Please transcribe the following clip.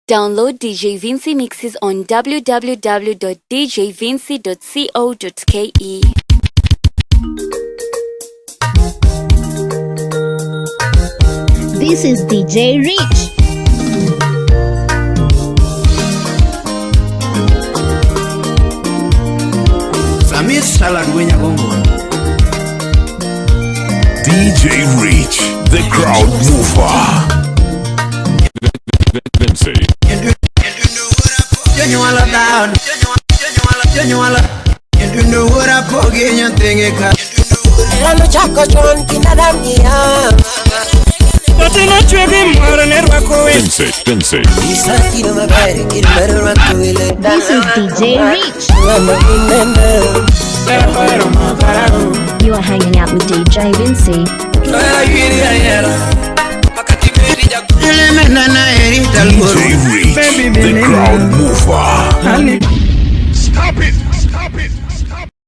Download DJ VINCEY mixes on www.djvincey.co.ke. This is DJ Rich. Samir Salagwenya Bongo. DJ Rich, the crowd mover. VINCEY. You know what I forget you think it can. VINCEY. This is DJ Rich. You are hanging out with DJ VINCEY. DJ